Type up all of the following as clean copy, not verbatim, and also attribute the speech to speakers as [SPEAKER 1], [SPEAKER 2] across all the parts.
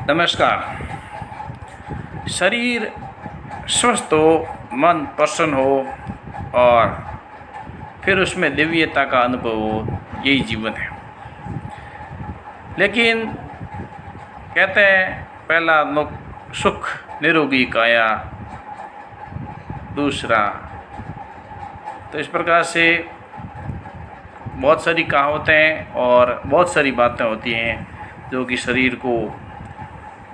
[SPEAKER 1] नमस्कार। शरीर स्वस्थ हो, मन प्रसन्न हो और फिर उसमें दिव्यता का अनुभव हो, यही जीवन है। लेकिन कहते हैं पहला सुख निरोगी काया, दूसरा। तो इस प्रकार से बहुत सारी कहावतें और बहुत सारी बातें होती हैं जो कि शरीर को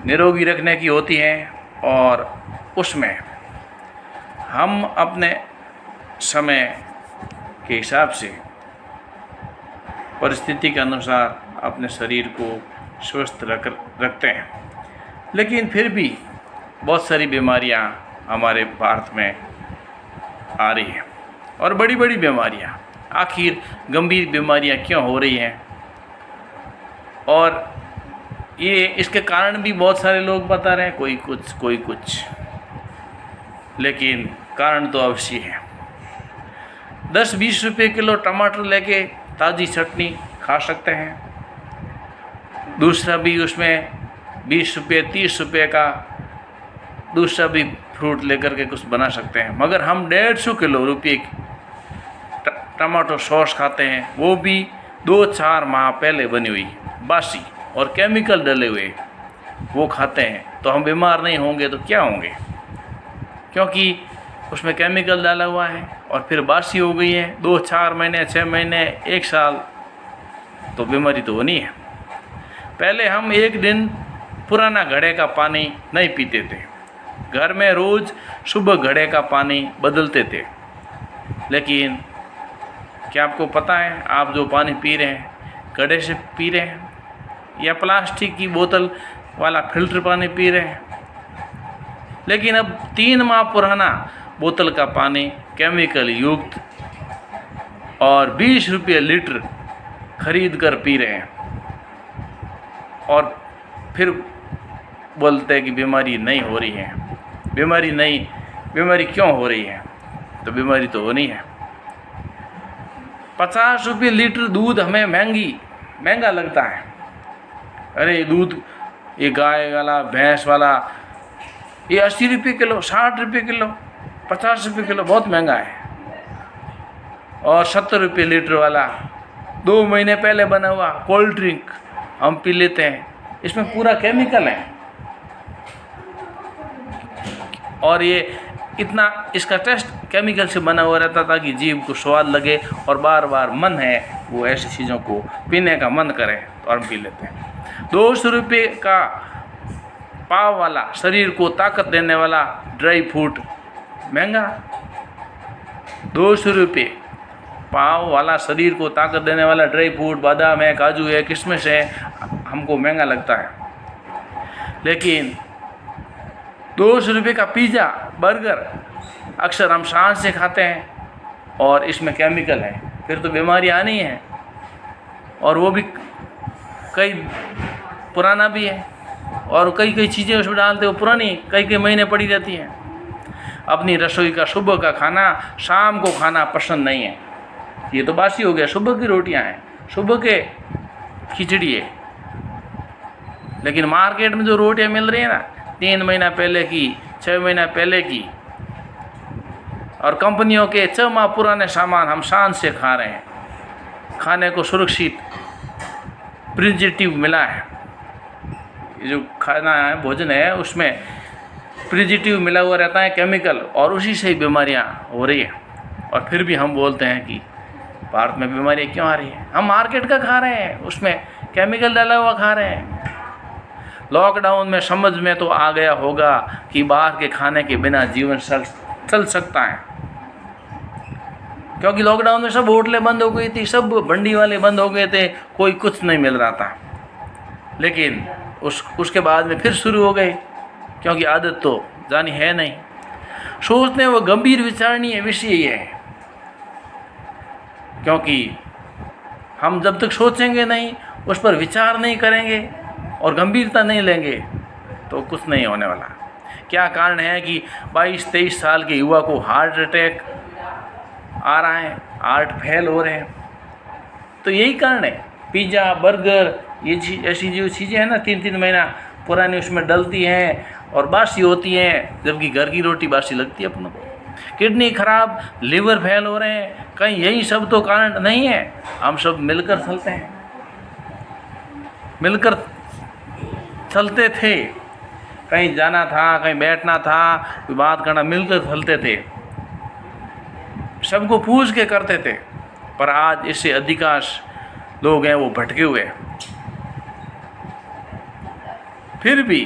[SPEAKER 1] निरोगी रखने की होती हैं, और उसमें हम अपने समय के हिसाब से परिस्थिति के अनुसार अपने शरीर को स्वस्थ रखते हैं। लेकिन फिर भी बहुत सारी बीमारियां हमारे भारत में आ रही हैं, और बड़ी बड़ी बीमारियां। आखिर गंभीर बीमारियां क्यों हो रही हैं, और ये इसके कारण भी बहुत सारे लोग बता रहे हैं, कोई कुछ, लेकिन कारण तो अवश्य है। 10-20 रुपये किलो टमाटर लेके ताज़ी चटनी खा सकते हैं। दूसरा भी उसमें 20 रुपये 30 रुपये का दूसरा भी फ्रूट लेकर के कुछ बना सकते हैं। मगर हम 150 किलो रुपये टमाटो सॉस खाते हैं, वो भी 2-4 माह पहले बनी हुई बासी और केमिकल डले हुए वो खाते हैं। तो हम बीमार नहीं होंगे तो क्या होंगे, क्योंकि उसमें केमिकल डाला हुआ है और फिर बासी हो गई है। 2-4 महीने 6 महीने 1 साल तो बीमारी तो होनी है। पहले हम एक दिन पुराना घड़े का पानी नहीं पीते थे, घर में रोज़ सुबह घड़े का पानी बदलते थे। लेकिन क्या आपको पता है, आप जो पानी पी रहे हैं घड़े से पी रहे हैं या प्लास्टिक की बोतल वाला फिल्टर पानी पी रहे हैं? लेकिन अब 3 माह पुराना बोतल का पानी केमिकल युक्त और 20 रुपये लीटर खरीद कर पी रहे हैं, और फिर बोलते हैं कि बीमारी नहीं हो रही है। बीमारी क्यों हो रही है? तो बीमारी तो होनी है। 50 रुपये लीटर दूध हमें महंगा लगता है। अरे दूध, ये गाय वाला भैंस वाला ये 80 रुपये किलो, 60 रुपये किलो, 50 रुपये किलो, बहुत महंगा है। और 70 रुपये लीटर वाला 2 महीने पहले बना हुआ कोल्ड ड्रिंक हम पी लेते हैं, इसमें पूरा केमिकल है। और ये इतना इसका टेस्ट केमिकल से बना हुआ रहता ताकि जीभ को स्वाद लगे और बार बार मन है वो ऐसी चीज़ों को पीने का मन करे तो हम पी लेते हैं। 200 रुपये का पाव वाला शरीर को ताकत देने वाला ड्राई फ्रूट महंगा। 200 रुपये पाव वाला शरीर को ताकत देने वाला ड्राई फ्रूट, बादाम है, काजू है, किशमिश है, हमको महंगा लगता है। लेकिन 200 रुपये का पिज़्ज़ा, बर्गर अक्सर हम शान से खाते हैं और इसमें केमिकल है, फिर तो बीमारी आनी है। और वो भी कई पुराना भी है, और कई चीज़ें उसमें डालते वो पुरानी कई महीने पड़ी रहती हैं। अपनी रसोई का सुबह का खाना शाम को खाना पसंद नहीं है, ये तो बासी हो गया। सुबह की रोटियां हैं, सुबह के खिचड़ी है। लेकिन मार्केट में जो रोटियां मिल रही है ना, 3 महीना पहले की, 6 महीना पहले की, और कंपनियों के 6 माह पुराने सामान हम शान से खा रहे हैं। खाने को सुरक्षित प्रिजर्वेटिव मिला है, ये जो खाना है, भोजन है, उसमें प्रिजर्वेटिव मिला हुआ रहता है, केमिकल, और उसी से ही बीमारियां हो रही हैं। और फिर भी हम बोलते हैं कि भारत में बीमारियां क्यों आ रही हैं? हम मार्केट का खा रहे हैं, उसमें केमिकल डाला हुआ खा रहे हैं। लॉकडाउन में समझ में तो आ गया होगा कि बाहर के खाने के बिना जीवन चल सकता है, क्योंकि लॉकडाउन में सब होटलें बंद हो गई थी, सब मंडी वाले बंद हो गए थे, कोई कुछ नहीं मिल रहा था। लेकिन उसके बाद में फिर शुरू हो गए, क्योंकि आदत तो जानी है नहीं। सोचते हैं वो गंभीर विचारणीय विषय है, क्योंकि हम जब तक सोचेंगे नहीं, उस पर विचार नहीं करेंगे और गंभीरता नहीं लेंगे तो कुछ नहीं होने वाला। क्या कारण है कि 22-23 साल के युवा को हार्ट अटैक आ रहा है, हार्ट फेल हो रहे हैं? तो यही कारण है। पिज़्ज़ा, बर्गर, ये ऐसी जो चीज़ें हैं ना, 3-3 महीना पुरानी उसमें डलती हैं और बासी होती हैं, जबकि घर की रोटी बासी लगती है अपनों को। किडनी खराब, लीवर फेल हो रहे हैं, कहीं यही सब तो कारण नहीं है? हम सब मिलकर चलते हैं, मिलकर चलते थे, कहीं जाना था, कहीं बैठना था, कोई बात करना, मिलकर चलते थे, सबको पूछ के करते थे। पर आज इससे अधिकांश लोग हैं वो भटके हुए हैं। फिर भी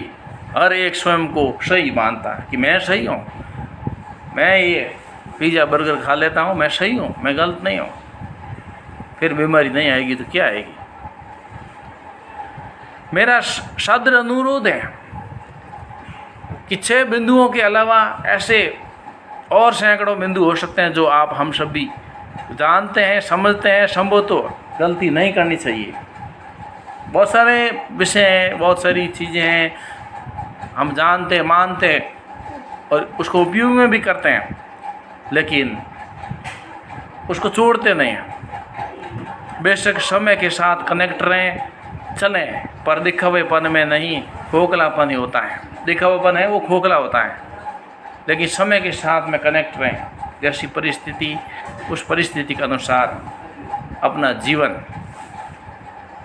[SPEAKER 1] हर एक स्वयं को सही मानता है कि मैं सही हूँ, मैं ये पिज़्ज़ा बर्गर खा लेता हूँ, मैं सही हूँ, मैं गलत नहीं हूँ। फिर बीमारी नहीं आएगी तो क्या आएगी? मेरा सादर अनुरोध है कि 6 बिंदुओं के अलावा ऐसे और सैकड़ों बिंदु हो सकते हैं जो आप हम सब भी जानते हैं, समझते हैं, संभवतः गलती नहीं करनी चाहिए। बहुत सारे विषय हैं, बहुत सारी चीज़ें हैं, हम जानते, मानते और उसको उपयोग में भी करते हैं, लेकिन उसको छोड़ते नहीं हैं। बेशक समय के साथ कनेक्ट रहें, चलें, पर दिखावेपन में नहीं, खोखलापन ही होता है। दिखावेपन है वो खोखला होता है, लेकिन समय के साथ में कनेक्ट रहें। जैसी परिस्थिति, उस परिस्थिति के अनुसार अपना जीवन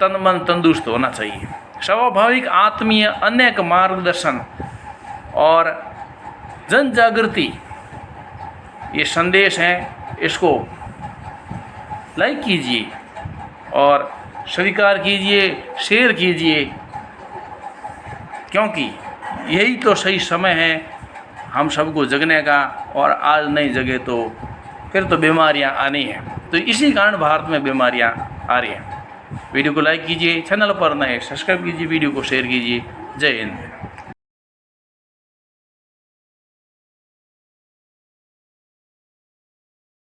[SPEAKER 1] तन मन तंदुरुस्त होना चाहिए। स्वाभाविक आत्मीय अनेक मार्गदर्शन और जन जागृति ये संदेश हैं, इसको लाइक कीजिए और स्वीकार कीजिए, शेयर कीजिए, क्योंकि यही तो सही समय है हम सबको जगने का। और आज नहीं जगे तो फिर तो बीमारियां आनी हैं। तो इसी कारण भारत में बीमारियां आ रही हैं। वीडियो को लाइक कीजिए, चैनल पर नए सब्सक्राइब कीजिए, वीडियो को शेयर कीजिए। जय हिंद।